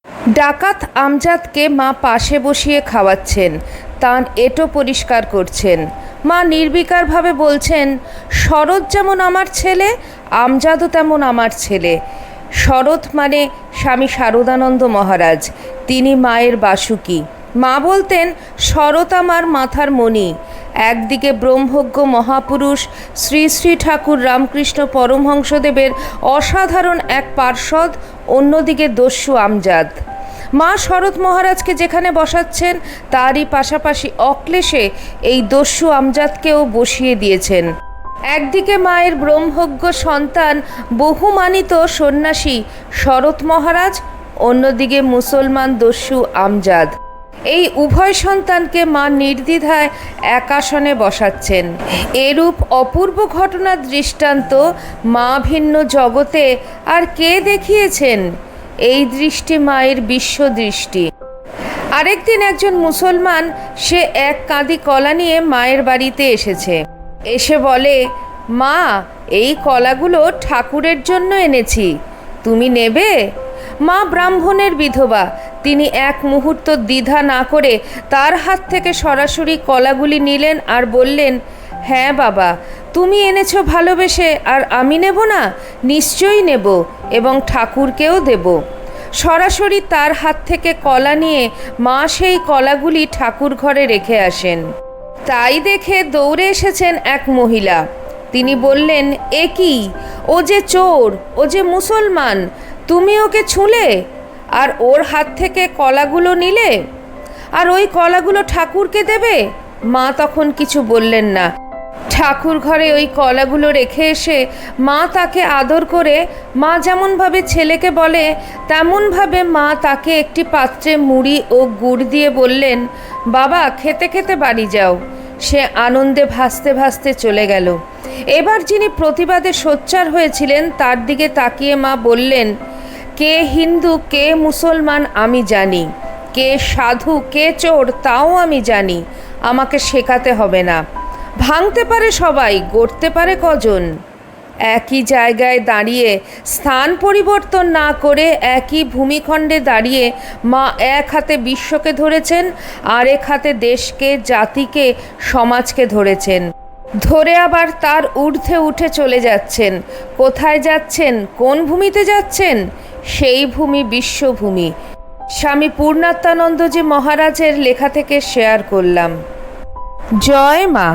ডাকাত আমজাদকে মা পাশে বসিয়ে খাওয়াচ্ছেন, তার এঁটো পরিষ্কার করছেন। মা নির্বিকারভাবে বলছেন, শরৎ যেমন আমার ছেলে, আমজাদও তেমন আমার ছেলে। শরৎ মানে স্বামী শারদানন্দ মহারাজ, তিনি মায়ের বাসুকি। মা বলতেন, শরৎ আমার মাথার মণি। একদিকে ব্রহ্মজ্ঞ মহাপুরুষ শ্রী শ্রী ঠাকুর রামকৃষ্ণ পরমহংসদেবের অসাধারণ এক পার্ষদ, অন্যদিকে দস্যু আমজাদ। মা শরৎ মহারাজকে যেখানে বসাচ্ছেন তারই পাশাপাশি অক্লেশে এই দস্যু আমজাদকেও বসিয়ে দিয়েছেন। একদিকে মায়ের ব্রহ্মজ্ঞ সন্তান বহুমানিত সন্ন্যাসী শরৎ মহারাজ, অন্যদিকে মুসলমান দস্যু আমজাদ। এই উভয় সন্তানকে মা নির্দ্বিধায় এক আসনে বসাচ্ছেন। এরূপ অপূর্ব ঘটনার দৃষ্টান্ত মা ভিন্ন জগতে আর কে দেখিয়েছেন? এই দৃষ্টি মায়ের বিশ্বদৃষ্টি। আরেকদিন একজন মুসলমান, সে এক কাঁদি কলা নিয়ে মায়ের বাড়িতে এসেছে। এসে বলে, মা, এই কলাগুলো ঠাকুরের জন্য এনেছি, তুমি নেবে? মা ব্রাহ্মণের বিধবা, তিনি এক মুহূর্ত দ্বিধা না করে তার হাত থেকে সরাসরি কলাগুলি নিলেন আর বললেন, হ্যাঁ বাবা, তুমি এনেছো ভালোবেসে, আর আমি নেব না? নিশ্চয়ই নেব, এবং ঠাকুরকেও দেব। সরাসরি তার হাত থেকে কলা নিয়ে মা সেই কলাগুলি ঠাকুর ঘরে রেখে আসেন। তাই দেখে দৌড়ে এসেছেন এক মহিলা। তিনি বললেন, এ কি? ও যে চোর, ও যে মুসলমান, তুমি ওকে ছুঁলে আর ওর হাত থেকে কলাগুলো নিলে, আর ওই কলাগুলো ঠাকুরকে দেবে? মা তখন কিছু বললেন না। ঠাকুর ঘরে ওই কলাগুলো রেখে এসে মা তাকে আদর করে, মা যেমনভাবে ছেলেকে বলে তেমনভাবে মা তাকে একটি পাত্রে মুড়ি ও গুড় দিয়ে বললেন, বাবা, খেতে খেতে বাড়ি যাও। সে আনন্দে ভাসতে ভাসতে চলে গেল। এবার যিনি প্রতিবাদে সোচ্চার হয়েছিলেন তার দিকে তাকিয়ে মা বললেন, কে হিন্দু কে মুসলমান আমি জানি, কে সাধু কে চোর তাও আমি জানি, আমাকে শেখাতে হবে না। ভাঙতে পারে সবাই, গড়তে পারে কজন? একই জায়গায় দাঁড়িয়ে, স্থান পরিবর্তন না করে একই ভূমিখণ্ডে দাঁড়িয়ে মা এক হাতে বিশ্বকে ধরেছেন, আরেক হাতে দেশকে, জাতিকে, সমাজকে ধরেছেন। ধরে আবার তার ঊর্ধ্বে উঠে চলে যাচ্ছেন। কোথায় যাচ্ছেন? কোন ভূমিতে যাচ্ছেন? সেই ভূমি বিশ্বভূমি। স্বামী পূর্ণাত্মানন্দজি মহারাজের লেখা থেকে শেয়ার করলাম। জয় মা।